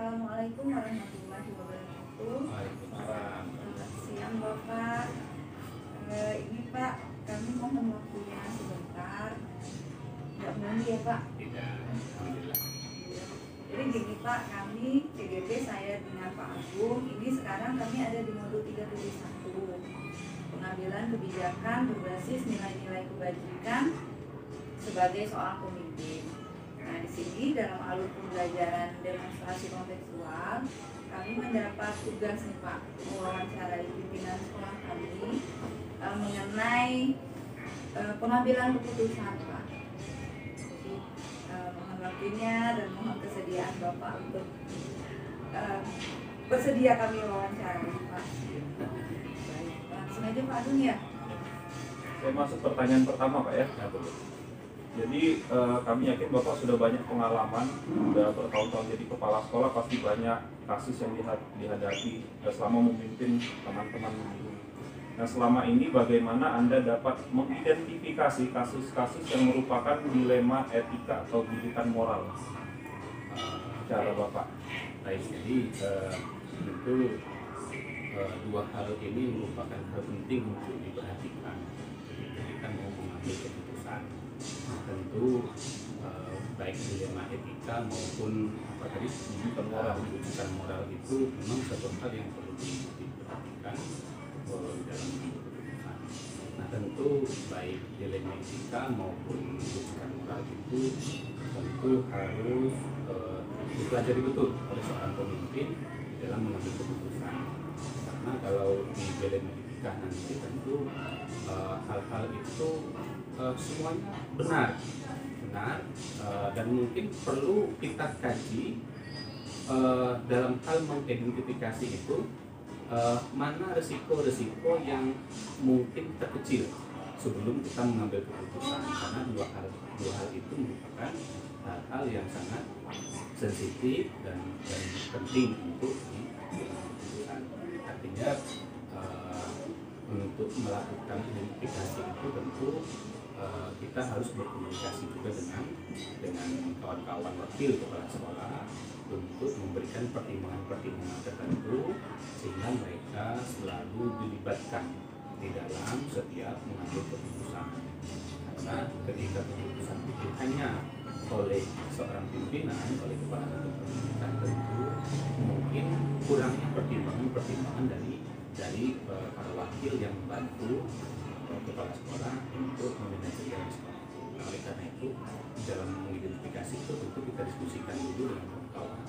Assalamualaikum warahmatullahi wabarakatuh. Waalaikumsalam. Selamat siang Bapak. Ini Pak, kami mohon waktunya sebentar. Tidak mandi ya Pak? Tidak, alhamdulillah. Jadi gini Pak, kami CGP saya dengan Pak Agung, ini sekarang kami ada di modul 371, pengambilan kebijakan berbasis nilai-nilai kebajikan sebagai seorang pemimpin. Nah, di sini dalam alur pembelajaran demonstrasi kontekstual, kami mendapat tugas nih Pak, mewawancarai pimpinan sekolah kami mengenai pengambilan keputusan Pak. Jadi, mohon waktunya dan mohon kesediaan Bapak untuk bersedia kami wawancarai Pak. Baik, langsung aja Pak Agung ya. Saya masuk pertanyaan pertama Pak ya. Ya, boleh. Jadi kami yakin Bapak sudah banyak pengalaman, sudah bertahun-tahun jadi kepala sekolah, pasti banyak kasus yang dihadapi selama memimpin teman-teman guru. Nah, selama ini bagaimana Anda dapat mengidentifikasi kasus-kasus yang merupakan dilema etika atau gigitan moral? Cara Bapak. Baik, jadi tentu dua hal ini merupakan hal penting untuk diperhatikan ketika kita mau mengambil keputusan. Tentu baik dilema etika maupun apa tadi keputusan moral itu memang satu hal yang perlu diperhatikan dalam mengambil keputusan. Nah, tentu baik dilema etika maupun keputusan moral itu tentu harus dipelajari betul oleh seorang pemimpin dalam mengambil keputusan. Karena kalau di dilema etika nanti tentu hal-hal itu semuanya benar dan mungkin perlu kita kaji dalam hal mengidentifikasi itu mana resiko-resiko yang mungkin terkecil sebelum kita mengambil keputusan, karena dua hal itu merupakan hal-hal yang sangat sensitif dan penting untuk diambil keputusan. Artinya untuk melakukan identifikasi itu tentu kita harus berkomunikasi juga dengan kawan-kawan wakil kepala sekolah untuk memberikan pertimbangan-pertimbangan tertentu sehingga mereka selalu dilibatkan di dalam setiap mengambil keputusan. Karena ketika keputusan itu hanya oleh seorang pimpinan, oleh kepala satu pemerintahan, tentu mungkin kurangnya pertimbangan dari para wakil yang membantu kepala sekolah untuk memanajerial sekolah. Nah, oleh karena itu dalam mengidentifikasi itu tentu kita diskusikan dulu dengan kawan-kawan,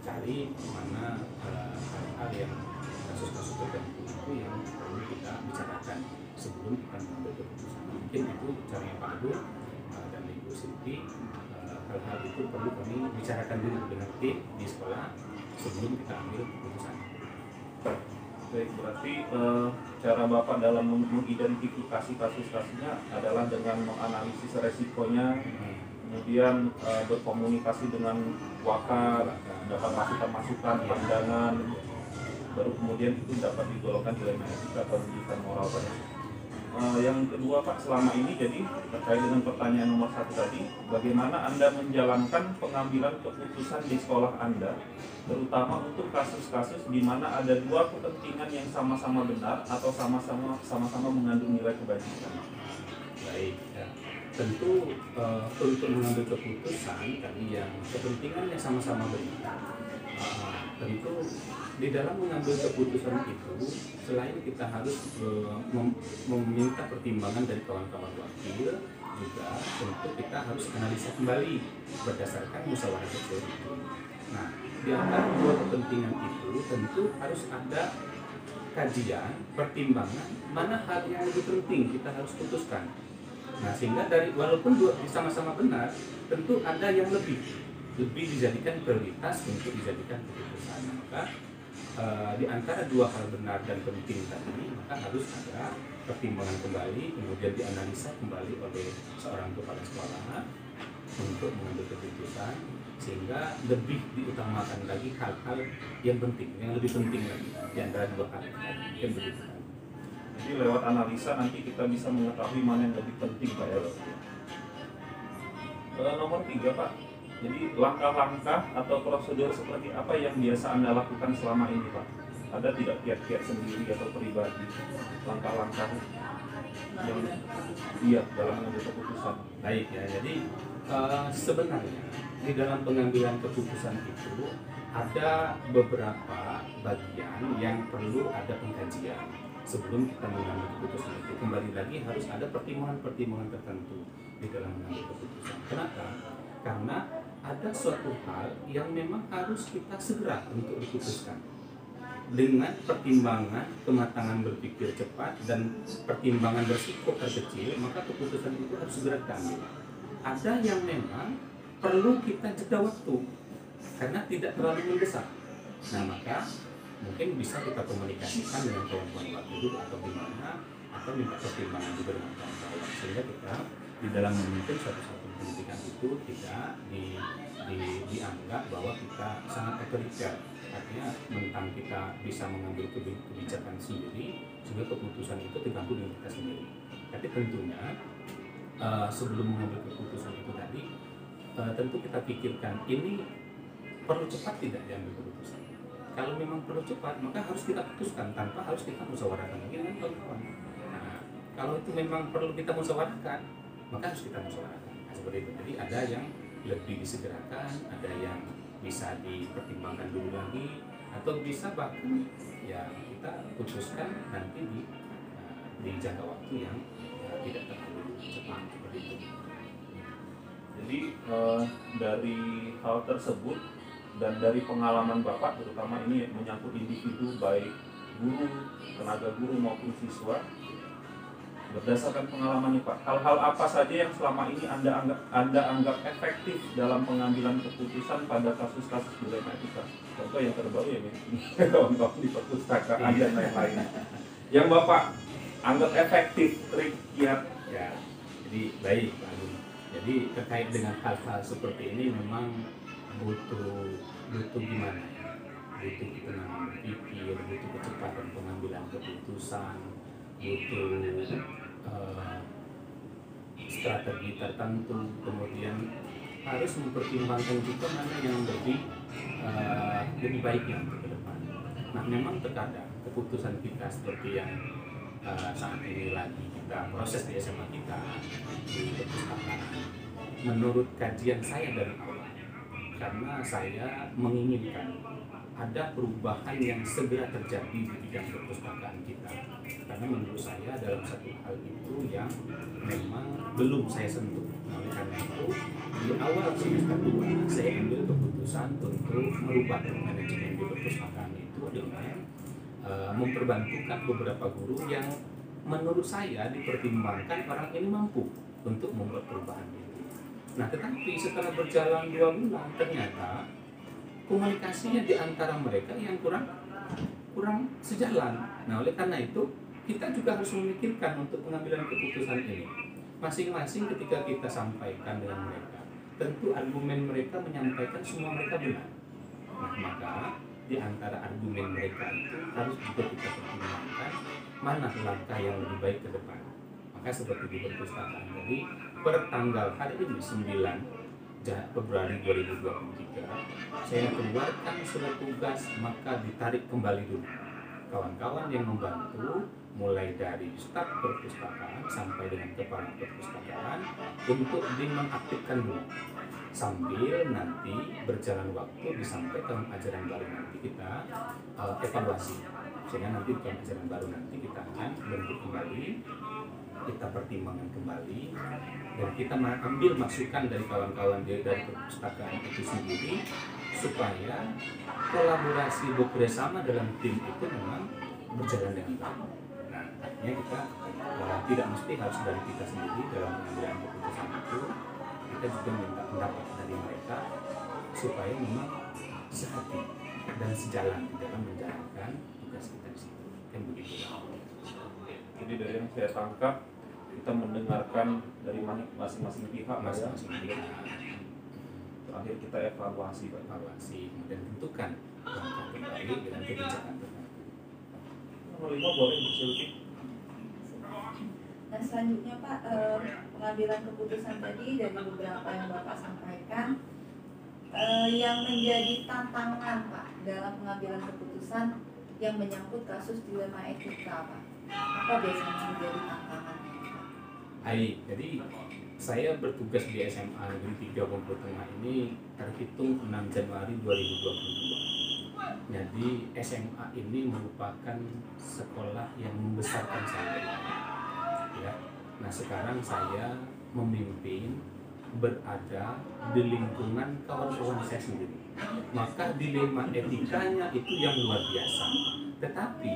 cari mana hal-hal yang kasus-kasus tertentu itu yang perlu kita bicarakan sebelum kita mengambil keputusan. Mungkin itu caranya Pak Agung dan Ibu Sinti. Hal-hal itu perlu kami bicarakan dulu dengan tim di sekolah sebelum kita ambil keputusan. Baik, berarti cara Bapak dalam mengidentifikasi kasus-kasusnya adalah dengan menganalisis resikonya, kemudian berkomunikasi dengan wakil, dapat masukan-masukan, pandangan, baru kemudian itu dapat digolongkan dilema etika atau gigitan moral Pak. Yang kedua Pak, selama ini jadi terkait dengan pertanyaan nomor 1 tadi, bagaimana Anda menjalankan pengambilan keputusan di sekolah Anda, terutama untuk kasus-kasus di mana ada dua kepentingan yang sama-sama benar atau sama-sama mengandung nilai kebajikan? Baik, ya. Tentu untuk mengambil keputusan tadi yang kepentingannya sama-sama benar, tentu di dalam mengambil keputusan itu selain kita harus meminta pertimbangan dari kawan-kawan wakil, juga tentu kita harus analisa kembali berdasarkan musyawarah kecil itu. Nah, di antara dua kepentingan itu tentu harus ada kajian, pertimbangan mana hal yang lebih penting kita harus putuskan. Nah, sehingga dari walaupun dua sama-sama benar, tentu ada yang lebih dijadikan prioritas untuk dijadikan keputusan. Maka di antara dua hal benar dan penting tadi, maka harus ada pertimbangan kembali, kemudian dianalisa kembali oleh seorang kepala sekolah untuk mengambil keputusan, sehingga lebih diutamakan lagi hal-hal yang penting, yang lebih penting lagi di antara dua hal yang begitu. Jadi lewat analisa nanti kita bisa mengetahui mana yang lebih penting Pak ya. Nomor 3 Pak, Jadi langkah-langkah atau prosedur seperti apa yang biasa Anda lakukan selama ini, Pak? Ada tidak kiat-kiat sendiri atau pribadi langkah-langkah yang iya dalam mengambil keputusan? Baik ya, jadi sebenarnya di dalam pengambilan keputusan itu ada beberapa bagian yang perlu ada pengkajian sebelum kita mengambil keputusan itu. Kembali lagi harus ada pertimbangan-pertimbangan tertentu di dalam mengambil keputusan. Kenapa? Karena ada suatu hal yang memang harus kita segera untuk diputuskan dengan pertimbangan kematangan berpikir cepat dan pertimbangan berisiko terkecil, maka keputusan itu harus segera diambil. Ada yang memang perlu kita jeda waktu karena tidak terlalu mendesak. Nah, maka mungkin bisa kita komunikasikan dengan kawan-kawan Pak Guru atau gimana, atau minta pertimbangan juga dengan kawan-kawan sehingga kita di dalam memimpin suatu pendidikan itu tidak dianggap bahwa kita sangat otoriter. Artinya mentang kita bisa mengambil kebijakan sendiri sehingga keputusan itu terganggu dengan kita sendiri. Tapi tentunya sebelum mengambil keputusan itu tadi tentu kita pikirkan ini perlu cepat tidak diambil keputusan. Kalau memang perlu cepat maka harus kita putuskan tanpa harus kita musyawarahkan lagi dengan kawan-kawan. Nah, kalau itu memang perlu kita musyawarahkan maka harus kita musyawarahkan. Nah, seperti itu. Jadi ada yang lebih disegerakan, ada yang bisa dipertimbangkan dulu lagi, atau bisa bahkan ya kita putuskan nanti di jangka waktu yang tidak terlalu cepat seperti itu. Jadi dari hal tersebut dan dari pengalaman Bapak, terutama ini menyangkut individu baik guru, tenaga guru maupun siswa, berdasarkan pengalaman Pak, hal-hal apa saja yang selama ini Anda anggap efektif dalam pengambilan keputusan pada kasus-kasus dilema etika? Contoh yang terbaru ya ini kawan-kawan di perpustakaan dan lain-lain. Yang Bapak anggap efektif, trik, kiat. Ya, jadi baik Pak Agung. Jadi terkait dengan hal-hal seperti ini memang butuh gimana ya? Butuh ketenangan berpikir, butuh kecepatan pengambilan keputusan, butuh strategi tertentu, kemudian harus mempertimbangkan juga mana yang lebih baiknya untuk ke depan. Nah, memang terkadang keputusan kita seperti yang saat ini lagi kita proses di SMA kita di perpustakaan, menurut kajian saya dari awal, karena saya menginginkan ada perubahan yang segera terjadi di bidang perpustakaan kita, karena menurut saya dalam satu hal itu yang memang belum saya sentuh. Oleh karena itu di awal semester 2 saya ambil keputusan untuk merubah manajemen di perpustakaan itu dengan memperbantukan beberapa guru yang menurut saya dipertimbangkan orang ini mampu untuk membuat perubahan itu. Nah, tetapi setelah berjalan 2 bulan ternyata komunikasinya di antara mereka yang kurang sejalan. Nah, oleh karena itu kita juga harus memikirkan untuk pengambilan keputusan ini. Masing-masing ketika kita sampaikan dengan mereka, tentu argumen mereka menyampaikan semua mereka benar. Nah, maka di antara argumen mereka itu harus juga kita pertimbangkan mana langkah yang lebih baik ke depan. Maka seperti di perpustakaan tadi, per tanggal hari ini 9 Februari 2023 saya keluarkan surat tugas, maka ditarik kembali dulu kawan-kawan yang membantu mulai dari staf perpustakaan sampai dengan kepala perpustakaan untuk dinonaktifkan dulu sambil nanti berjalan waktu sampai tahun ajaran baru nanti kita evaluasi, sehingga nanti tahun ajaran baru nanti kita akan bentuk kembali, kita pertimbangkan kembali, dan kita ambil masukan dari kawan-kawan dari perpustakaan itu sendiri supaya kolaborasi bekerjasama dalam tim itu memang berjalan dengan baik. Nah, artinya kita tidak mesti harus dari kita sendiri dalam pengambilan keputusan itu, kita juga minta pendapat dari mereka supaya memang sehati dan sejalan di dalam menjalankan tugas kita di situ. Kan begitu. Jadi dari yang saya tangkap, kita mendengarkan dari masing-masing pihak, masing-masing pihak. Terakhir kita evaluasi, kemudian tentukan langkah terbaik dan kebijakan terbaik. Nomor 5 boleh Silvi. Nah, selanjutnya Pak, pengambilan keputusan tadi dari beberapa yang Bapak sampaikan, yang menjadi tantangan Pak dalam pengambilan keputusan yang menyangkut kasus dilema etika Pak? Apa biasanya menjadi tantangannya Pak? Baik, jadi saya bertugas di SMA Negeri 3 Bengkulu Tengah ini terhitung 6 Januari 2022. Jadi SMA ini merupakan sekolah yang membesarkan saya. Ya. Nah sekarang saya memimpin berada di lingkungan kawan-kawan saya sendiri. Maka dilema etikanya itu yang luar biasa. Tetapi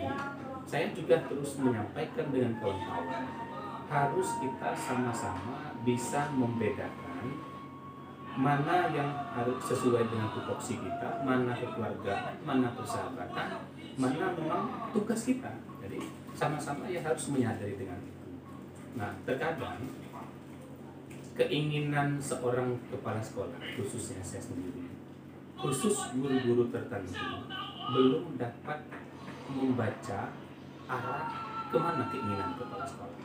saya juga terus menyampaikan dengan kawan-kawan, harus kita sama-sama bisa membedakan mana yang harus sesuai dengan tupoksi kita, mana kekeluargaan, mana persahabatan, mana memang tugas kita. Jadi sama-sama ya harus menyadari dengan itu. Nah terkadang keinginan seorang kepala sekolah, khususnya saya sendiri, khusus guru-guru tertentu, belum dapat membaca arah kemana keinginan kepala sekolah.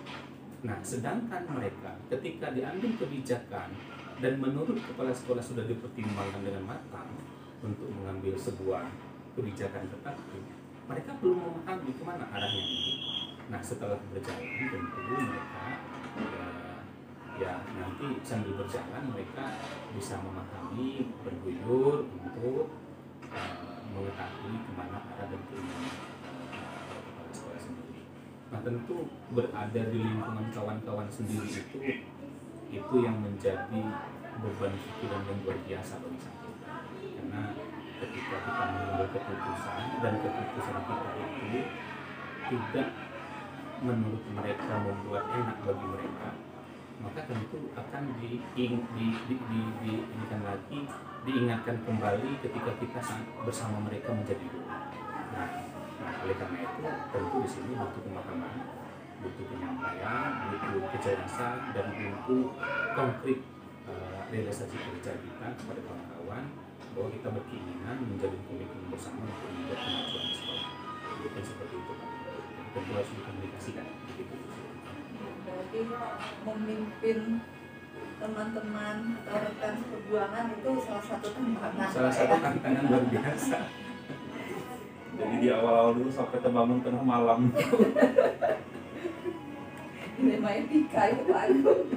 Nah, sedangkan mereka ketika diambil kebijakan dan menurut kepala sekolah sudah dipertimbangkan dengan matang untuk mengambil sebuah kebijakan tertentu, mereka belum memahami kemana arahnya ini. Nah, setelah berjalan tentu mereka ya nanti sambil berjalan mereka bisa memahami, berguyur untuk mengetahui kemana arah dan keinginan kepala sekolah sendiri. Nah tentu berada di lingkungan kawan-kawan sendiri itu yang menjadi beban pikiran yang luar biasa bagi saya. Karena ketika kita mengambil keputusan dan keputusan kita itu tidak menurut mereka membuat enak bagi mereka, maka tentu akan diingatkan kembali ketika kita bersama mereka menjadi guru. Nah, oleh karena itu tentu di sini butuh pemahaman, butuh penyampaian, butuh kejelasan dan butuh konkret realisasi kerja kita kepada kawan-kawan bahwa kita berkeinginan menjadi komitmen bersama untuk membuat kemajuan sekolah. Bukan seperti itu Pak. Tentu harus dikomunikasikan. Begitu. Berarti memimpin teman-teman atau rekan seperjuangan itu salah satu tantangan. Salah satu tantangan luar biasa. Jadi di awal-awal dulu sampai terbangun tengah malam. Dilema etika itu Pak Agung.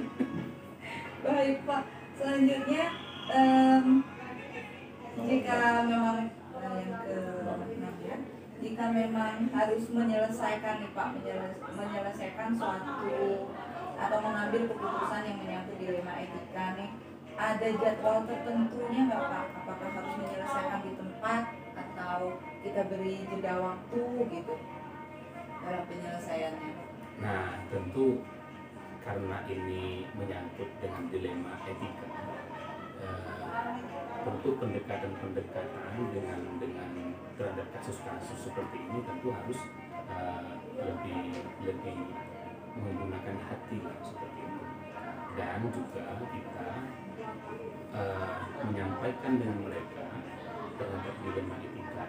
Baik Pak, selanjutnya jika memang yang ke-6 ya, jika memang harus menyelesaikan nih Pak, menyelesaikan suatu atau mengambil keputusan yang menyangkut dilema etika nih, ada jadwal tertentunya nggak Pak? Apakah harus menyelesaikan di tempat atau kita beri jeda waktu gitu dalam penyelesaiannya? Nah tentu karena ini menyangkut dengan dilema etika, tentu pendekatan dengan terhadap kasus-kasus seperti ini tentu harus lebih menggunakan hati seperti itu, dan juga kita menyampaikan dengan mereka terhadap dilema etika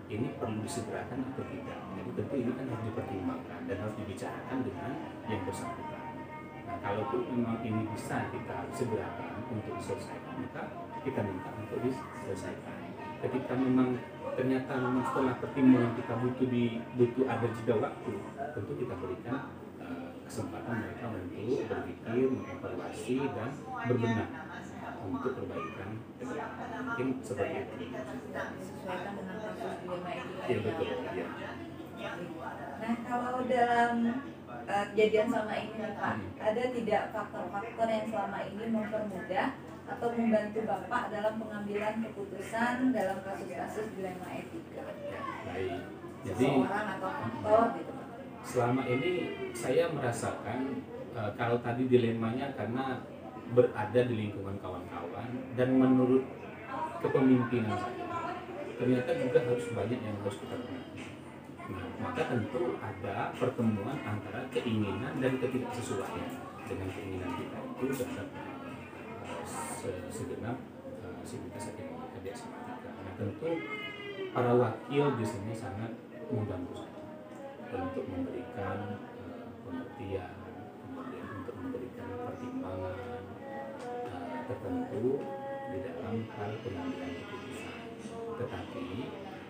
ini perlu disegerakan atau tidak. Jadi tentu ini kan harus dipertimbangkan dan harus dibicarakan dengan yang bersangkutan. Nah kalaupun memang ini bisa kita segerakan untuk diselesaikan, maka kita minta untuk diselesaikan. Ketika memang ternyata memang setelah pertimbangan kita butuh ada jeda waktu, tentu kita berikan kesempatan mereka untuk berpikir, mengevaluasi dan berbenah untuk perbaikan. Mungkin seperti itu. Disesuaikan dengan kasus dilema etika. Iya betul. Ya. Nah kalau dalam kejadian selama ini nih Pak, ada tidak faktor-faktor yang selama ini mempermudah atau membantu Bapak dalam pengambilan keputusan dalam kasus-kasus dilema etika? Baik. Jadi seorang atau faktor gitu Pak. Selama ini saya merasakan kalau tadi dilemanya karena berada di lingkungan kawan-kawan dan menurut kepemimpinan saya, ternyata juga harus banyak yang harus kita benahi. Nah, maka tentu ada pertemuan antara keinginan dan ketidaksesuaian dengan keinginan kita itu terhadap segenap sivitas akademika di SMA 3. Nah, tentu para wakil di sini sangat membantu saya untuk memberikan pengertian, kemudian untuk memberikan pertimbangan tertentu di dalam hal pengambilan keputusan. Tetapi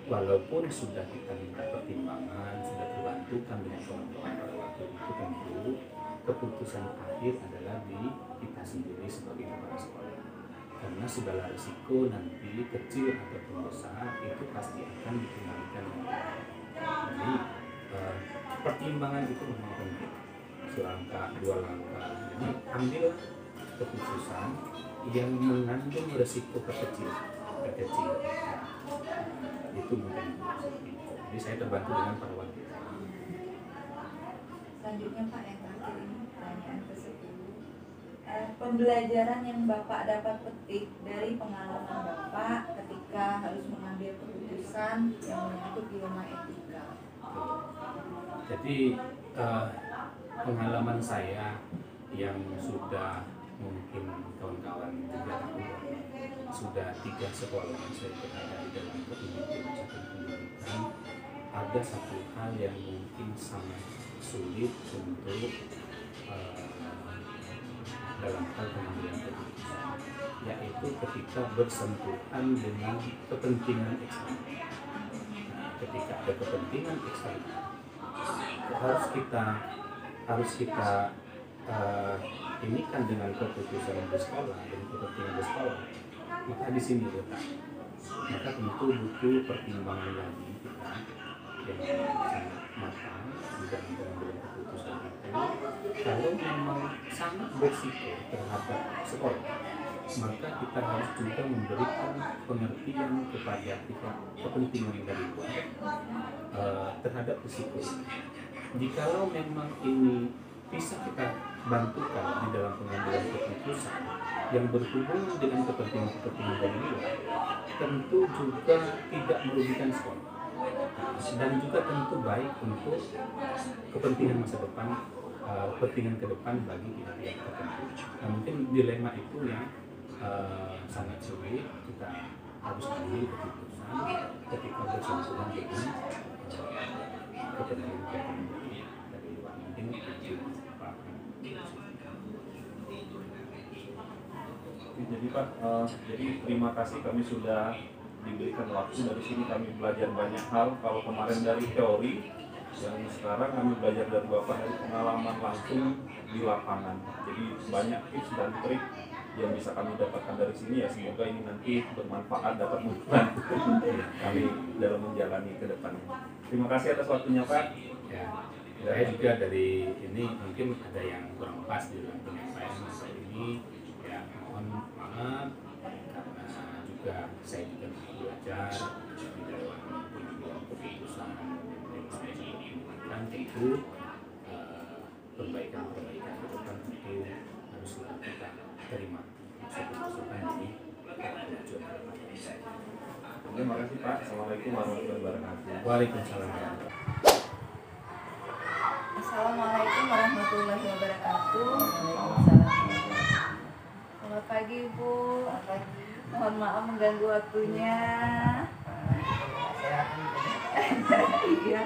walaupun sudah kita minta pertimbangan, sudah terbantukan dengan kawan-kawan pada waktu itu, tentu keputusan akhir adalah di kita sendiri sebagai kepala sekolah. Karena segala risiko nanti kecil ataupun besar itu pasti akan dikendalikan. Jadi pertimbangan itu memang penting. Selangkah, dua langkah. Jadi ambil keputusan yang mengandung risiko kecil. Itu mungkin. Jadi saya terbantu dengan para wanita. Selanjutnya Pak, yang terakhir ini pertanyaan ke-10. Pembelajaran yang Bapak dapat petik dari pengalaman Bapak ketika harus mengambil keputusan yang menyangkut dilema etika. Jadi pengalaman saya yang sudah mungkin kawan-kawan 3 tahun, sudah 3 sekolah saya berada di dalam kepemimpinan satu pendidikan, ada satu hal yang mungkin sangat sulit untuk dalam hal pengambilan keputusan, yaitu ketika bersentuhan dengan kepentingan eksternal. Ketika ada kepentingan eksternal, harus kita ini kan dengan keputusan di sekolah, dengan kepentingan di sekolah, maka di sini letak. Maka tentu butuh pertimbangan lagi kita yang sangat matang di dalam pengambilan keputusan itu. Kalau memang sangat berisiko terhadap sekolah, maka kita harus juga memberikan pengertian kepada kita kepentingan dari luar terhadap risiko. Jikalau memang ini bisa kita bantukan di dalam pengambilan keputusan yang berhubungan dengan kepentingan dari luar, tentu juga tidak merugikan sekolah dan juga tentu baik untuk kepentingan masa depan, kepentingan ke depan bagi pihak-pihak tertentu. Nah, mungkin dilema itu yang sangat sulit kita harus ambil keputusan ketika bersentuhan dengan kepentingan dari luar. Mungkin itu Pak. Jadi Pak, jadi terima kasih, kami sudah diberikan waktu. Dari sini kami belajar banyak hal. Kalau kemarin dari teori, yang sekarang kami belajar dari Bapak dari pengalaman langsung di lapangan. Jadi banyak tips dan trik yang bisa kami dapatkan dari sini, ya semoga ini nanti bermanfaat, dapat membantu kami dalam menjalani ke depannya. Terima kasih atas waktunya Pak. Ya, saya juga dari ini mungkin ada yang kurang pas di dalam penyampaian saya ini, ya mohon maaf karena juga saya juga belajar di dalam pengambilan keputusan yang saya inginkan, tentu perbaikan-perbaikan ke depan tentu harus selalu kita terima masukan-masukan dari kemajuan. Terima kasih Pak. Assalamualaikum warahmatullahi wabarakatuh. Waalaikumsalam. Assalamualaikum warahmatullahi wabarakatuh. Selamat pagi Bu. Mohon maaf mengganggu waktunya. Iya.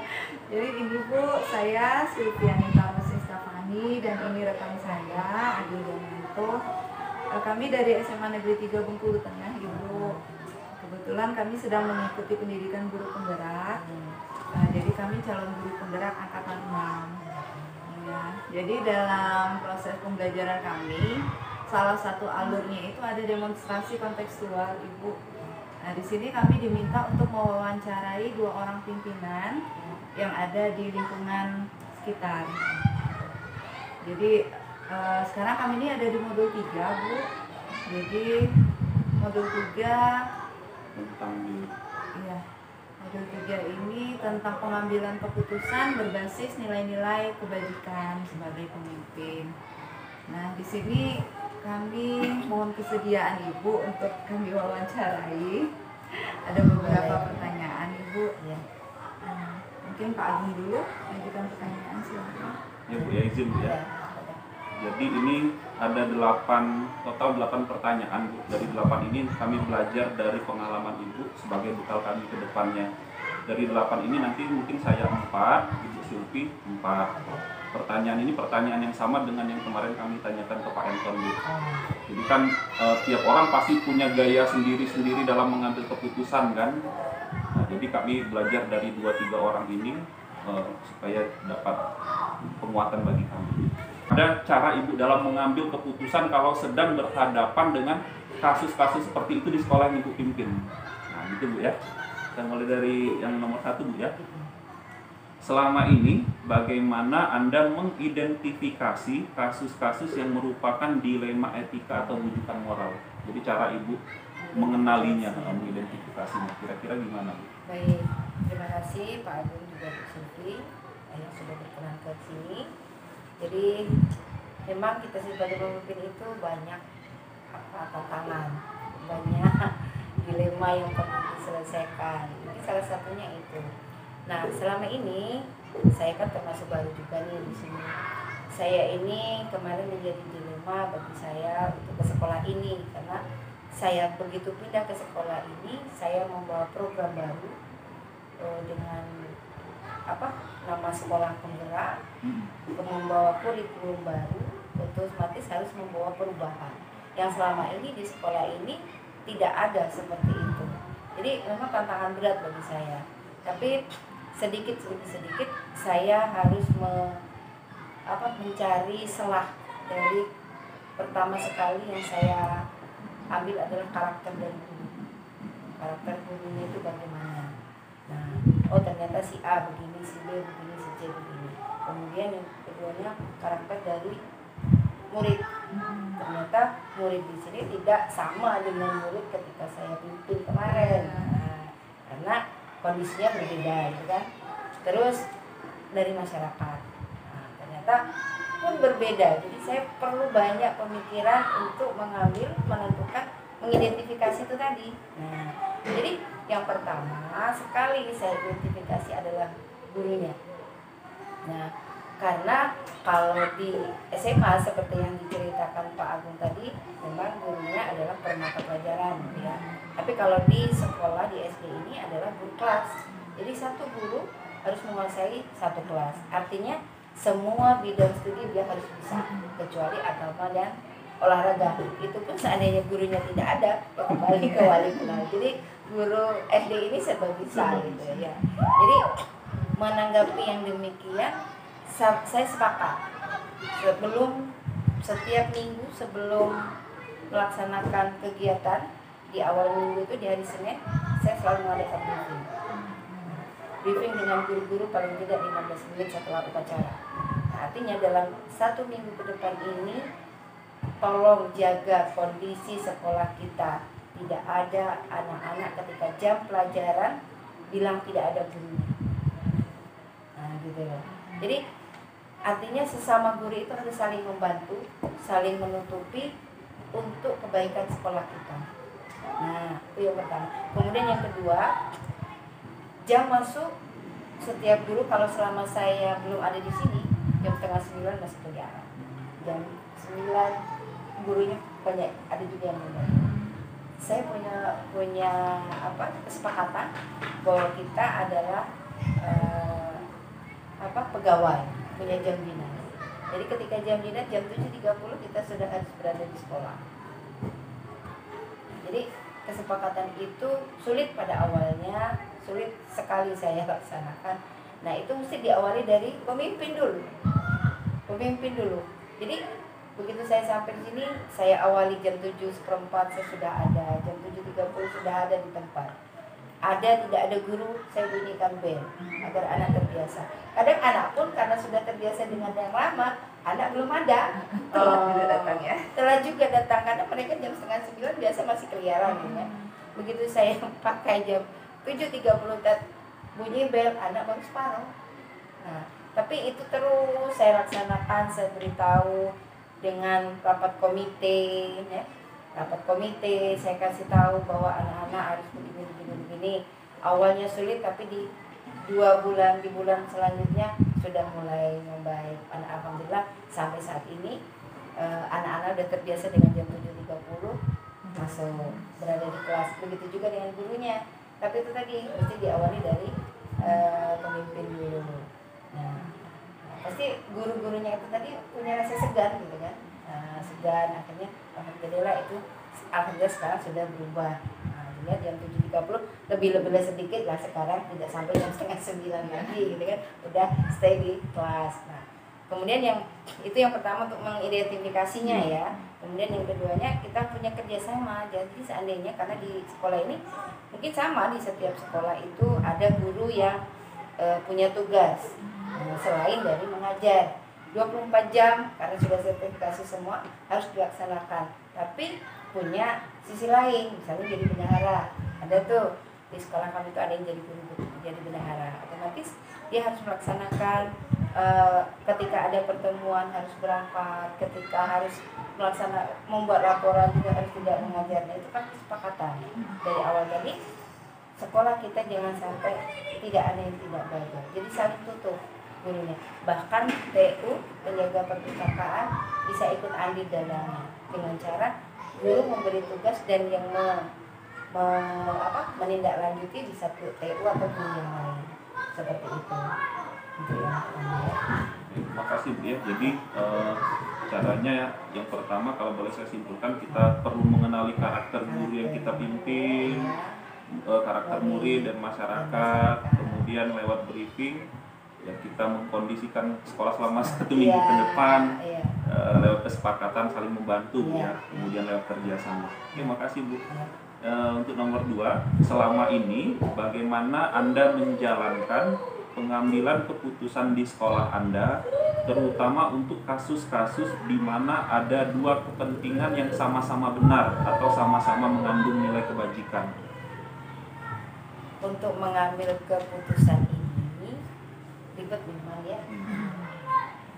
Jadi ini Bu, saya Silvianita Stefani dan ini rekan saya Adi Domanto. Kami dari SMA Negeri 3 Bengkulu Tengah, Ibu. Kebetulan kami sedang mengikuti pendidikan guru penggerak. Jadi kami calon guru penggerak angkatan 6. Ya, jadi dalam proses pembelajaran kami, salah satu alurnya itu ada demonstrasi kontekstual, Ibu. Nah, di sini kami diminta untuk mewawancarai 2 orang pimpinan yang ada di lingkungan sekitar. Jadi sekarang kami ini ada di modul 3, Bu. Jadi modul 3 Tentang modul 3 ini tentang pengambilan keputusan berbasis nilai-nilai kebajikan sebagai pemimpin. Nah, di sini kami mohon kesediaan Ibu untuk kami wawancarai. Ada beberapa pertanyaan, Ibu. Ya. Mungkin Pak Agung dulu mengajukan pertanyaan, silakan. ya Bu, ya izin Bu ya. Jadi ini ada total 8 pertanyaan Bu. Dari 8 ini kami belajar dari pengalaman Ibu sebagai bekal kami ke depannya. Dari 8 ini nanti mungkin saya 4, Ibu Sulfi 4. pertanyaan ini pertanyaan yang sama dengan yang kemarin kami tanyakan ke Pak Anton, Bu. Jadi kan tiap orang pasti punya gaya sendiri-sendiri dalam mengambil keputusan kan. Nah, jadi kami belajar dari 2-3 orang ini supaya dapat penguatan bagi kami. Ada cara Ibu dalam mengambil keputusan kalau sedang berhadapan dengan kasus-kasus seperti itu di sekolah yang Ibu pimpin. Nah, gitu Bu ya. Kita mulai dari yang nomor 1 Bu ya. Selama ini, bagaimana Anda mengidentifikasi kasus-kasus yang merupakan dilema etika atau rujukan moral? Jadi cara Ibu mengenalinya, mengidentifikasinya, kira-kira gimana? Baik, terima kasih Pak Agung juga Bu Sylvi yang sudah berkenan ke sini. Jadi memang kita sebagai pemimpin itu banyak tantangan, banyak dilema yang perlu diselesaikan. Ini salah satunya itu. Nah, selama ini saya kan termasuk baru juga nih di sini. Saya ini kemarin menjadi dilema bagi saya untuk ke sekolah ini karena saya begitu pindah ke sekolah ini, saya membawa program baru dengan nama sekolah penggerak, membawa kurikulum baru, otomatis harus membawa perubahan. Yang selama ini di sekolah ini tidak ada seperti itu. Jadi memang tantangan berat bagi saya. Tapi sedikit demi sedikit saya harus mencari celah dari pertama sekali yang saya ambil adalah karakter dari guru. Karakter gurunya itu bagaimana. Nah, ternyata si A begini, si B begini, si C begini. Kemudian yang keduanya karakter dari murid. Ternyata murid di sini tidak sama dengan murid ketika saya pimpin kemarin. Nah, karena kondisinya berbeda, gitu kan. Terus dari masyarakat, nah, ternyata pun berbeda. Jadi saya perlu banyak pemikiran untuk menentukan, mengidentifikasi itu tadi. Nah, jadi yang pertama sekali saya identifikasi adalah gurunya. Nah, karena kalau di SMA seperti yang diceritakan Pak Agung tadi, memang gurunya adalah permata pelajaran, ya. Tapi kalau di sekolah di SD ini adalah guru kelas. Jadi satu guru harus menguasai satu kelas. Artinya semua bidang studi dia harus bisa, kecuali agama dan olahraga. Itu pun seandainya gurunya tidak ada, ya kembali ke wali kelas. Jadi guru SD ini serba bisa, gitu ya. Jadi menanggapi yang demikian, saya sepakat setiap minggu sebelum melaksanakan kegiatan di awal minggu itu di hari Senin, saya selalu mengadakan briefing dengan guru-guru paling tidak 15 menit setelah upacara. Nah, artinya dalam 1 minggu ke depan ini tolong jaga kondisi sekolah kita. Tidak ada anak-anak ketika jam pelajaran bilang tidak ada guru. Nah, gitu loh. Jadi artinya sesama guru itu harus saling membantu, saling menutupi untuk kebaikan sekolah kita. Nah, itu yang pertama. Kemudian yang kedua, jam masuk setiap guru kalau selama saya belum ada di sini, jam 8:30 masuk ke jalan. Jam 9 gurunya banyak, ada juga yang muda. Saya punya kesepakatan bahwa kita adalah pegawai, punya jam dinas. Jadi ketika jam dinas jam 7.30 kita sudah harus berada di sekolah. Jadi kesepakatan itu sulit pada awalnya, sulit sekali saya laksanakan. Nah, itu mesti diawali dari pemimpin dulu. Jadi begitu saya sampai di sini, saya awali jam 7:15 saya sudah ada, jam 7.30 sudah ada di tempat. Ada tidak ada guru, saya bunyikan bel agar anak terbiasa. Kadang anak pun karena sudah terbiasa dengan yang lama, anak belum ada. Telah datang ya. Telah juga datang karena mereka jam 8:30 biasa masih keliaran, ya. Begitu saya pakai jam 7.30 bunyi bel, anak baru separuh. Nah, tapi itu terus saya laksanakan, saya beritahu dengan rapat komite, ya. Rapat komite, saya kasih tahu bahwa anak-anak harus begini. Awalnya sulit, tapi di bulan selanjutnya sudah mulai membaik. Alhamdulillah sampai saat ini anak-anak sudah terbiasa dengan jam 7.30 masuk berada di kelas. Begitu juga dengan gurunya. Tapi itu tadi mesti diawali dari pemimpin dulu. Nah, pasti guru-gurunya itu tadi punya rasa segan gitu kan. Segan, akhirnya alhamdulillah itu alhamdulillah sekarang sudah berubah. Nah, jam 7.30 lebih sedikit lah sekarang, tidak sampai jam setengah 9 lagi gitu kan, udah stay di kelas. Nah, kemudian yang itu yang pertama untuk mengidentifikasinya ya. Kemudian yang keduanya kita punya kerjasama. Jadi seandainya karena di sekolah ini mungkin sama, di setiap sekolah itu ada guru yang punya tugas selain dari mengajar 24 jam karena sudah sertifikasi semua harus dilaksanakan, tapi punya sisi lain, misalnya jadi bendahara. Ada tuh di sekolah kami itu ada yang jadi guru, jadi bendahara, otomatis dia harus melaksanakan ketika ada pertemuan harus berangkat, ketika harus membuat laporan juga harus tidak mengajar. Nah, itu kan kesepakatan dari awal. Jadi sekolah kita jangan sampai tidak ada yang tidak belajar, jadi saling tutup gurunya. Bahkan TU, penjaga perpustakaan, bisa ikut andil dalamnya dengan cara guru memberi tugas dan yang menindaklanjuti di satu TU atau guru yang lain, seperti itu. Itu yang pertama. Terima kasih Bu ya. Jadi caranya yang pertama kalau boleh saya simpulkan, kita perlu mengenali karakter guru yang kita pimpin, karakter murid dan masyarakat. Kemudian lewat briefing ya kita mengkondisikan sekolah selama 1 minggu ke depan, lewat kesepakatan saling membantu ya. Kemudian lewat kerjasama. Terima kasih Bu. Untuk nomor 2, selama ini bagaimana Anda menjalankan pengambilan keputusan di sekolah Anda, terutama untuk kasus-kasus di mana ada dua kepentingan yang sama-sama benar atau sama-sama mengandung nilai kebajikan? Untuk mengambil keputusan ini ribet memang ya.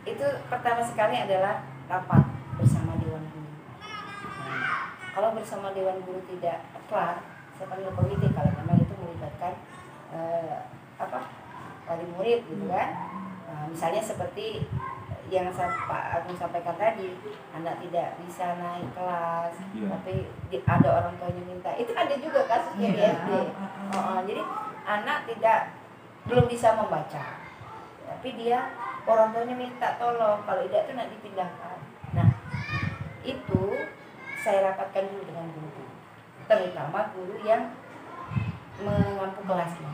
Itu pertama sekali adalah rapat bersama Dewan Guru. Kalau bersama Dewan Guru tidak kelar, saya panggil komite kalau memang itu melibatkan wali murid gitu kan. Misalnya seperti yang Pak Agung sampaikan tadi, anak tidak bisa naik kelas, tapi ada orang tuanya minta. Itu ada juga kasusnya di SD. Jadi anak belum bisa membaca, tapi dia orang tuanya minta tolong, kalau tidak itu nak dipindahkan. Nah, itu saya rapatkan dulu dengan guru, terutama guru yang mengampu kelasnya.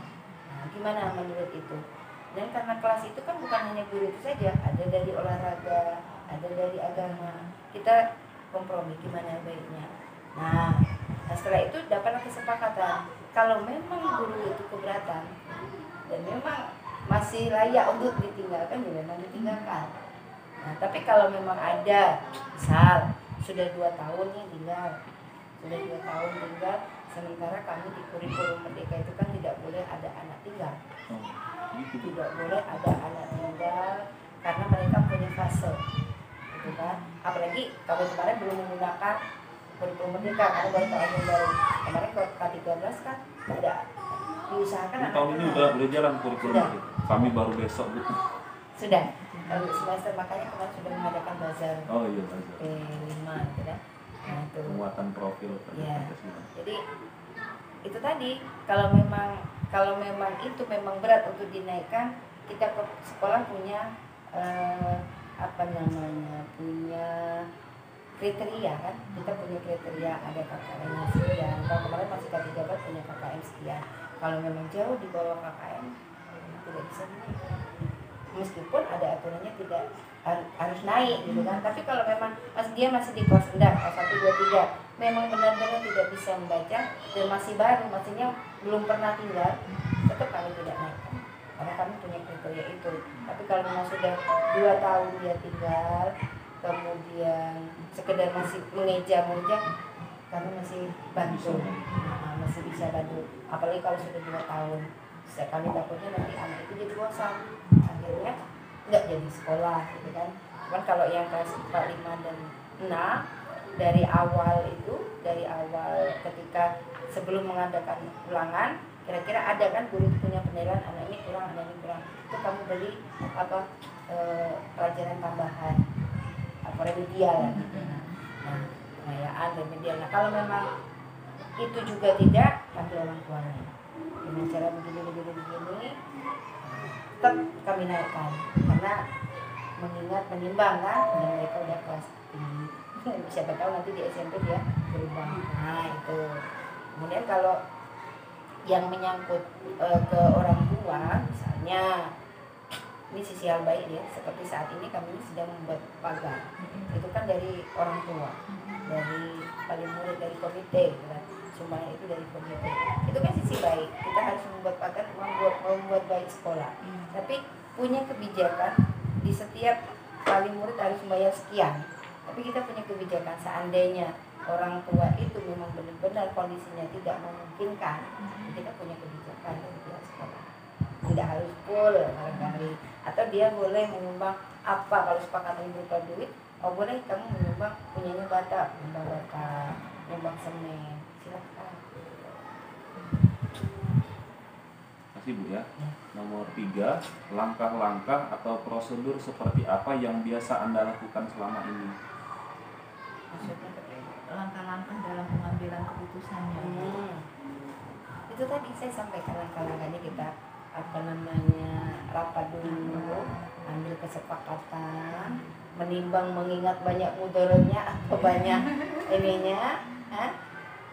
Nah, gimana menurut itu? Dan karena kelas itu kan bukan hanya guru itu saja, ada dari olahraga, ada dari agama. Kita kompromi gimana baiknya. Nah, setelah itu dapatlah kesepakatan. Kalau memang guru itu keberatan dan memang masih layak untuk ditinggalkan, ya memang ditinggalkan. Nah, tapi kalau memang ada, misal sudah 2 tahun nih tinggal, sementara kami di kurikulum Merdeka itu kan tidak boleh ada anak tinggal. Tidak boleh ada anak tinggal karena mereka punya fase, gitu kan. Apalagi kalau kemarin belum menggunakan kurikulum Merdeka karena baru tahun baru kemarin K13 kan tidak diusahakan. Tahun ini udah boleh jalan kurikulum Merdeka. Kami baru besok Bu. Sudah. Semester makanya kemarin sudah mengadakan bazar. Oh iya, bazar. P5 gitu kan. Nah, itu penguatan profil ya. Jadi itu tadi kalau memang itu memang berat untuk dinaikkan, kita ke sekolah punya punya kriteria kan. Kita punya kriteria, ada KKM sekian. Kalau kemarin masih K13 punya KKM sekian. Kalau memang jauh di bawah KKM tidak bisa dinaikkan. Meskipun ada aturannya tidak harus naik gitu kan. Tapi kalau memang dia masih di kelas rendah, kelas 1, 2, 3, memang benar-benar tidak bisa membaca dan masih baru, maksudnya belum pernah tinggal, tetap kami tidak naikkan karena kami punya kriteria itu. Tapi kalau memang sudah 2 tahun dia tinggal, kemudian sekedar masih mengeja karena masih bantu, masih bisa bantu. Apalagi kalau sudah 2 tahun, kami takutnya nanti anak itu jadi bosan, akhirnya nggak jadi sekolah gitu kan. Cuman kalau yang kelas 4, 5 dan 6 dari awal ketika sebelum mengadakan ulangan, kira-kira ada kan guru itu punya penilaian anak ini kurang, itu kamu beli pelajaran tambahan remedial gitu. Nah, pengayaan remedial. Nah, kalau memang itu juga tidak, ambil orang tuanya dengan cara begini tetap kami naikkan karena mengingat, menimbang kan, dan mereka udah kelas tinggi. Siapa tahu nanti di SMP dia berubah. Nah itu. Kemudian kalau yang menyangkut ke orang tua, misalnya ini sisi hal baik ya, seperti saat ini kami sedang membuat pagar. Itu kan dari orang tua, dari paling murid, dari komite, kan? Semuanya itu dari komite. Itu kan sisi baik. Kita harus membuat pagar, membuat baik sekolah. Tapi punya kebijakan di setiap paling murid harus membayar sekian. Tapi kita punya kebijakan seandainya orang tua itu memang benar-benar kondisinya tidak memungkinkan, kita punya kebijakan dari pihak sekolah. Tidak harus full barangkali, atau dia boleh menyumbang apa kalau sepakatan berupa duit. Oh boleh kamu menyumbang punyanya bata, menyumbang semen, silakan. Kasih Bu ya. Nomor 3, langkah-langkah atau prosedur seperti apa yang biasa Anda lakukan selama ini? Maksudnya langkah-langkah dalam pengambilan keputusannya. Itu tadi saya sampaikan langkah-langkahnya, kita rapat dulu, ambil kesepakatan, menimbang, mengingat banyak mudaratnya atau banyak ininya.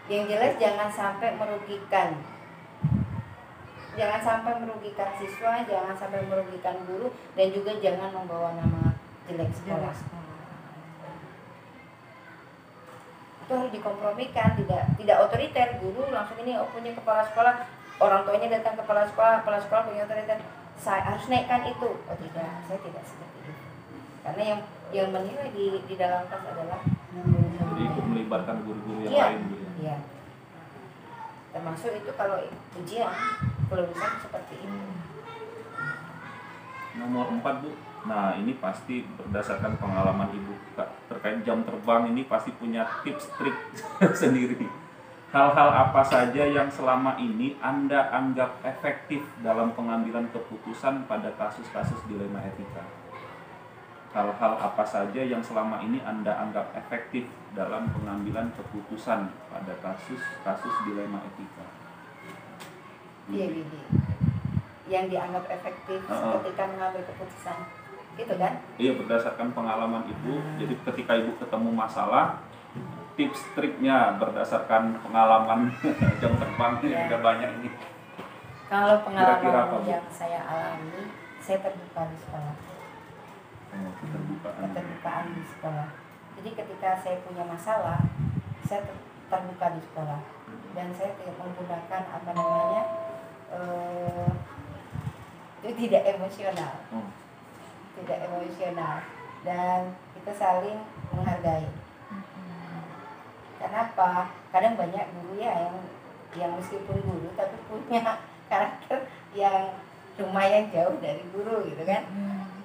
Yang jelas jangan sampai merugikan. Jangan sampai merugikan siswa, jangan sampai merugikan guru, dan juga jangan membawa nama jelek sekolah. Itu harus dikompromikan, tidak otoriter. Guru langsung ini punya kepala sekolah, orang tuanya datang kepala sekolah punya otoriter, saya harus naikkan itu. Oh tidak, saya tidak seperti itu. Karena yang menilai di dalam kelas adalah guru. Jadi ikut melibatkan guru-guru yang lain gitu. Iya. Termasuk itu kalau ujian, kelulusan seperti itu. Nomor 4 Bu. Nah ini pasti berdasarkan pengalaman Ibu terkait jam terbang, ini pasti punya tips trik sendiri. Hal-hal apa saja yang selama ini Anda anggap efektif dalam pengambilan keputusan pada kasus-kasus dilema etika? Hal-hal apa saja yang selama ini Anda anggap efektif dalam pengambilan keputusan pada kasus-kasus dilema etika? Iya, Bidi. Yang dianggap efektif ketika mengambil keputusan, gitu kan? Iya, berdasarkan pengalaman Ibu. Jadi ketika Ibu ketemu masalah, tips triknya berdasarkan pengalaman jam terbang ini udah banyak ini. Kalau Kira-kira apa, pengalaman Bu? yang saya alami, saya terbuka di sekolah. Keterbukaan di sekolah. Jadi ketika saya punya masalah, saya terbuka di sekolah, dan saya menggunakan itu tidak emosional, dan kita saling menghargai. Kenapa? Kadang banyak guru ya yang meskipun guru tapi punya karakter yang lumayan jauh dari guru gitu kan.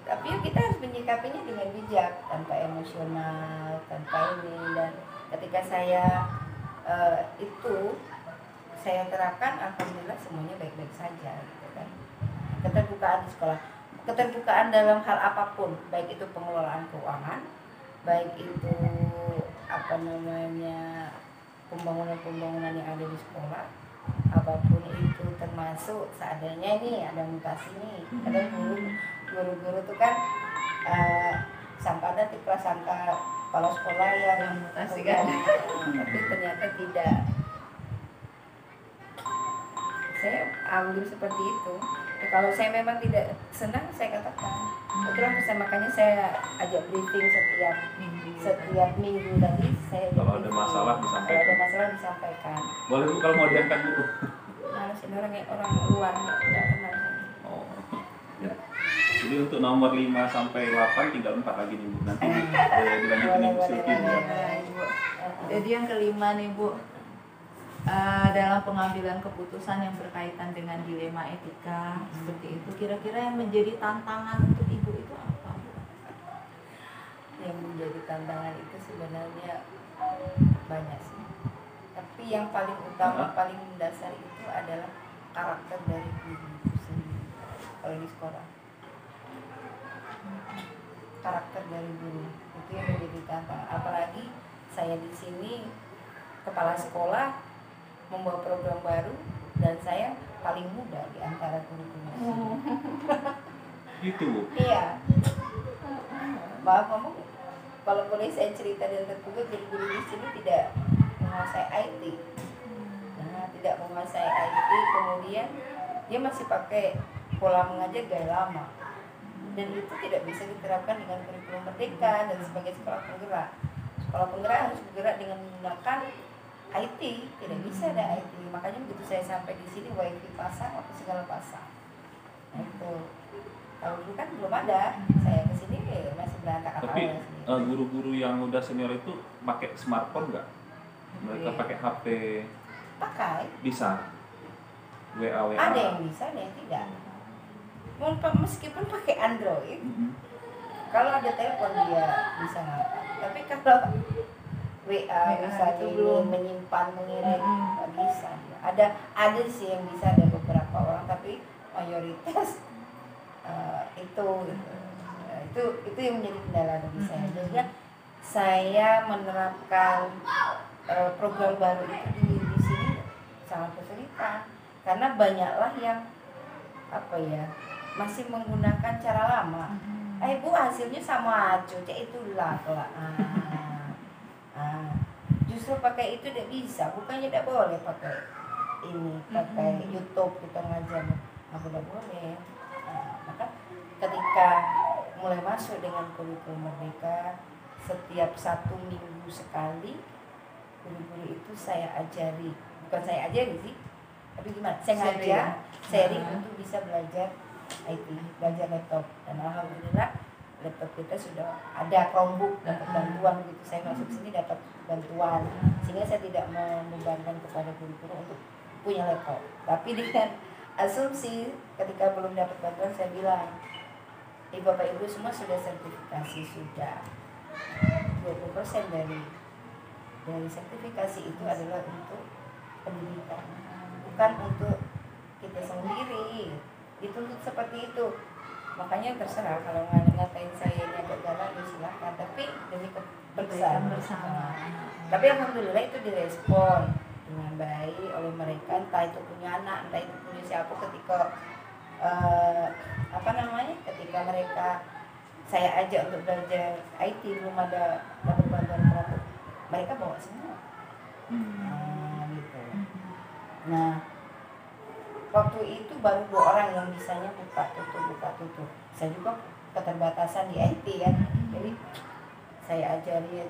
Tapi kita harus menyikapinya dengan bijak, tanpa emosional, tanpa ini. Dan ketika saya saya terapkan, alhamdulillah semuanya baik-baik saja gitu kan. Keterbukaan di sekolah, keterbukaan dalam hal apapun, baik itu pengelolaan keuangan, baik itu pembangunan yang ada di sekolah, apapun itu, termasuk seadanya ini ada mutasi nih. Kadang guru-guru itu kan ada prasangka kepala sekolah yang mutasi kan, tapi ternyata tidak. Saya ambil seperti itu. Kalau saya memang tidak senang, saya katakan. Itulah makanya saya ajak briefing setiap minggu tadi. Saya kalau ada masalah disampaikan. Boleh Bu kalau mau diangkat dulu. Males ini orang luar nggak kenal saya. Oh, ya. Jadi untuk nomor 5 sampai 8 tinggal 4 lagi nih Bu. Nanti dilanjutin Ibu Silvin ya. Jadi yang kelima nih Bu, dalam pengambilan keputusan yang berkaitan dengan dilema etika seperti itu, kira-kira yang menjadi tantangan untuk Ibu itu apa? Yang menjadi tantangan itu sebenarnya banyak sih, tapi yang paling utama, paling mendasar itu adalah karakter dari guru itu sendiri. Kalau di sekolah, karakter dari guru itu yang menjadi tantangan. Apalagi saya di sini kepala sekolah, membawa program baru, dan saya paling muda di antara guru-guru. Itu Bu. Iya. maaf ngomong, kalau boleh saya cerita dan terbuka, guru-guru di sini tidak menguasai IT. Nah, tidak menguasai IT, kemudian dia masih pakai pola mengajar gaya lama, dan itu tidak bisa diterapkan dengan kurikulum merdeka dan sebagai sekolah penggerak. Sekolah penggerak harus bergerak dengan menggunakan IT, tidak bisa ada IT. Makanya begitu saya sampai di sini, wifi pasang, apa segala pasang. Nah, itu kalau dulu kan belum ada, saya kesini masih berantakan. Tapi guru-guru yang udah senior itu pakai smartphone nggak? Mereka pakai HP? Pakai. Bisa? WA? Ada yang bisa, ada yang tidak. Meskipun pakai Android, kalau ada telepon dia bisa ngangkat. Tapi kalau WA misalnya belum menyimpan, mengirim, nggak bisa. Ada sih yang bisa, ada beberapa orang, tapi mayoritas itu yang menjadi kendala bagi saya. Jadi saya menerapkan program baru itu di sini sangat kesulitan, karena banyaklah yang masih menggunakan cara lama. Bu, hasilnya sama aja, itulah. Justru pakai itu tidak bisa, bukannya tidak boleh pakai YouTube kita ngajar, tidak boleh. Maka ketika mulai masuk dengan kurikulum merdeka, setiap 1 minggu sekali guru-guru itu saya ajari, bukan saya ajari sih, tapi gimana? Saya ngajar, sharing untuk bisa belajar IT, belajar laptop, dan alhamdulillah laptop kita sudah ada Chromebook, dapat bantuan gitu. Saya masuk sini dapat bantuan, sehingga saya tidak membebankan kepada guru-guru untuk punya laptop. Tapi dengan asumsi ketika belum dapat bantuan, saya bilang, Bapak Ibu semua sudah sertifikasi, sudah 20% dari sertifikasi itu adalah untuk pendidikan, bukan untuk kita sendiri. Dituntut seperti itu. Makanya terserah kalau ngatain saya ini agak galak, ya silakan, tapi demi kebersihan bersama. Tapi alhamdulillah itu direspon dengan baik oleh mereka, entah itu punya anak, entah itu punya siapa. Ketika ketika mereka saya ajak untuk belajar IT, belum ada dapat bantuan kelompok, mereka bawa semua. Gitu. Nah, waktu itu baru 2 orang yang bisanya buka tutup. Saya juga keterbatasan di IT kan, jadi saya ajari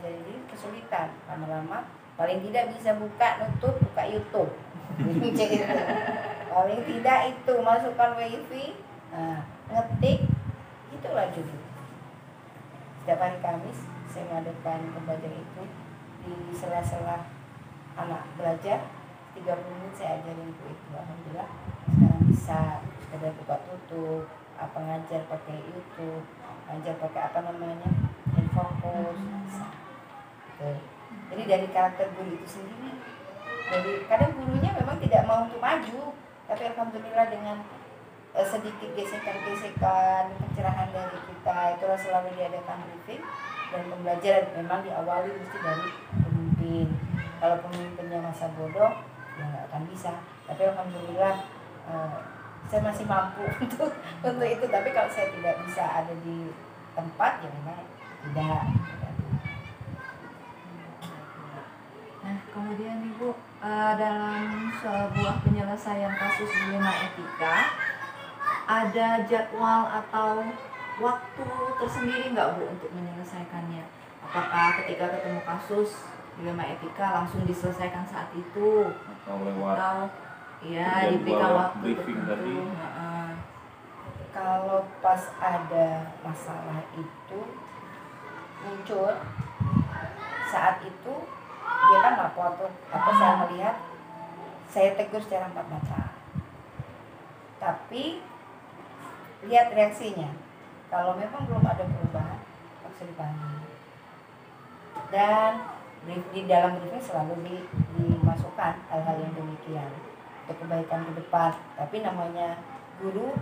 kesulitan. Lama-lama paling tidak bisa buka YouTube. Paling tidak itu masukkan wifi, ngetik, itulah judul. Setiap hari Kamis saya mengadakan pembelajaran itu di sela-sela anak belajar. 30 menit saya ajarin itu. Alhamdulillah sekarang bisa sekedar buka tutup, ngajar pakai YouTube, ngajar pakai Infocus, bisa. Jadi dari karakter guru itu sendiri, jadi kadang gurunya memang tidak mau untuk maju, tapi alhamdulillah dengan sedikit gesekan-gesekan, pencerahan dari kita, itulah selalu diadakan briefing. Dan pembelajaran memang diawali mesti dari pemimpin. Kalau pemimpinnya masa bodoh, ya nggak akan bisa. Tapi alhamdulillah saya masih mampu untuk itu. Tapi kalau saya tidak bisa ada di tempat, ya memang tidak. Nah, kemudian Ibu, dalam sebuah penyelesaian kasus dilema etika, ada jadwal atau waktu tersendiri nggak Bu untuk menyelesaikannya? Apakah ketika ketemu kasus dilema etika langsung diselesaikan saat itu, atau lewat diberikan waktu briefing tadi? Kalau pas ada masalah itu muncul saat itu, dia kan lapor tuh, saya melihat, saya tegur secara 4 mata. Tapi lihat reaksinya. Kalau memang belum ada perubahan, langsung dipanggil. Dan di dalam briefing selalu dimasukkan hal-hal yang demikian untuk kebaikan ke depan. Tapi namanya guru,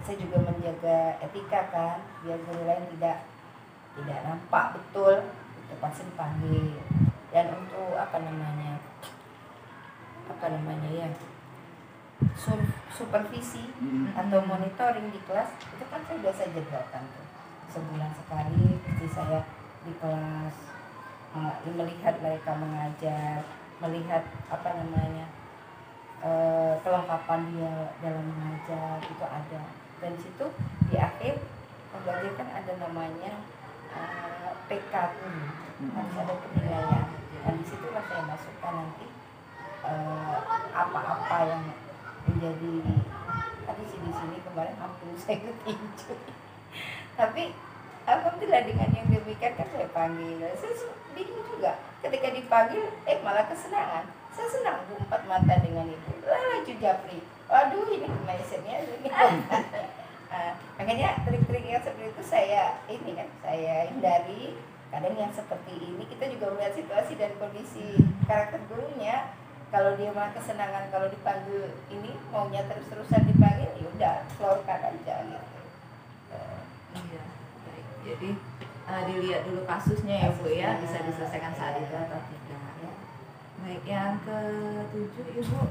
saya juga menjaga etika kan, biar guru lain tidak nampak betul, itu pasti dipanggil. Dan untuk supervisi atau monitoring di kelas, itu kan saya biasa jadwalkan tuh. sebulan sekali pasti saya di kelas melihat mereka mengajar, melihat apa namanya kelengkapan dia dalam mengajar itu ada. Dan di situ di akhir pembelajaran kan ada namanya PK guru, harus ada penilaian. Dan disitulah saya masukkan nanti apa-apa yang menjadi tadi sih di sini kemarin hampir saya ketinju. Tapi alhamdulillah dengan yang demikian kan saya panggil. Saya bingung juga ketika dipanggil malah kesenangan. Saya senang Bu empat mata dengan itu. Laju Japri. Waduh ini mindsetnya ini. Makanya trik-trik yang seperti itu saya hindari. Kadang yang seperti ini kita juga melihat situasi dan kondisi karakter gurunya. Kalau dia malah kesenangan kalau dipanggil ini maunya terus-terusan dipanggil, ya udah florkan aja gitu. Iya, baik. Jadi dilihat dulu kasusnya ya Bu ya, bisa diselesaikan saat itu atau tidak. Ya. Baik, yang ke-7 Ibu,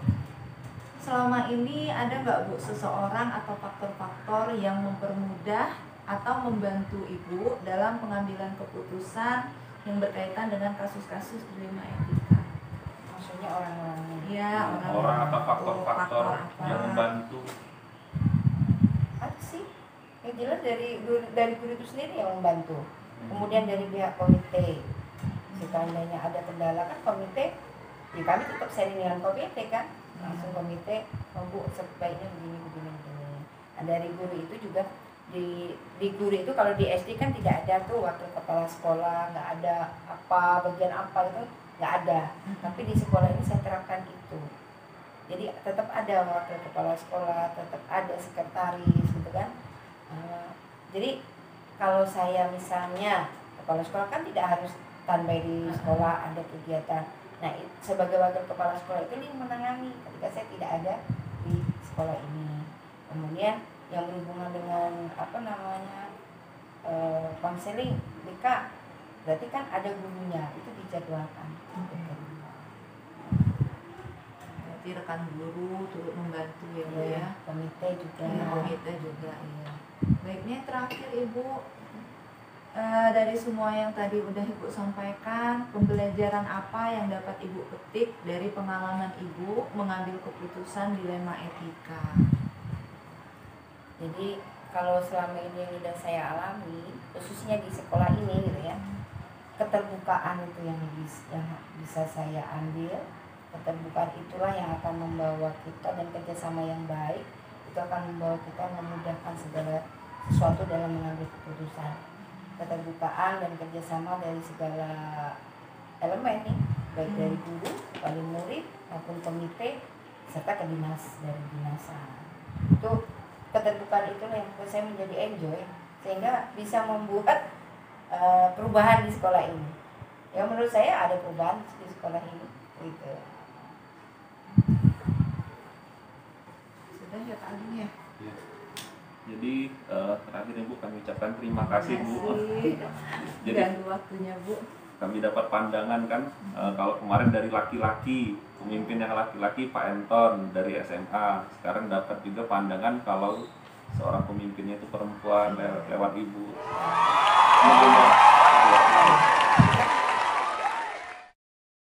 selama ini ada nggak Bu seseorang atau faktor-faktor yang mempermudah atau membantu Ibu dalam pengambilan keputusan yang berkaitan dengan kasus-kasus dilema etika? Maksudnya orang-orangnya. Iya, orang atau faktor-faktor apa. yang membantu. Apa sih? Yang jelas dari guru itu sendiri yang membantu. Kemudian dari pihak komite, seandainya ada kendala kan komite, ya kami tetap sharing dengan komite kan, langsung komite, Bu sebaiknya begini. Nah, dari guru itu juga di guru itu kalau di SD kan tidak ada tuh wakil kepala sekolah, nggak ada apa bagian apa itu nggak ada. Tapi di sekolah ini saya terapkan itu. Jadi tetap ada wakil kepala sekolah, tetap ada sekretaris gitu kan. Jadi kalau saya misalnya kepala sekolah kan tidak harus standby di sekolah, ada kegiatan. Nah sebagai wakil kepala sekolah itu dia menangani ketika saya tidak ada di sekolah ini. Kemudian yang berhubungan dengan konseling BK, berarti kan ada gurunya, itu dijadwalkan. Berarti rekan guru turut membantu ya Bu ya. Komite juga. Komite juga iya. Baiknya terakhir Ibu, dari semua yang tadi udah Ibu sampaikan, pembelajaran apa yang dapat Ibu petik dari pengalaman Ibu mengambil keputusan dilema etika? Jadi kalau selama ini yang sudah saya alami, khususnya di sekolah ini gitu ya, keterbukaan itu yang bisa saya ambil. Keterbukaan itulah yang akan membawa kita, dan kerjasama yang baik itu akan membawa kita memudahkan segala sesuatu dalam mengambil keputusan. Keterbukaan dan kerjasama dari segala elemen nih, baik dari guru, wali murid maupun komite serta dari dinasan. Itu keterbukaan itulah yang membuat saya menjadi enjoy, sehingga bisa membuat perubahan di sekolah ini. Ya menurut saya ada perubahan di sekolah ini gitu. Sudah ya Pak Agung ya? Ya. Jadi terakhir Ibu kami ucapkan terima kasih Bu. Jadi Ganggu waktunya Bu. kami dapat pandangan kan, kalau kemarin dari laki-laki, pemimpin yang laki-laki Pak Anton dari SMA, sekarang dapat juga pandangan kalau seorang pemimpinnya itu perempuan lewat Ibu.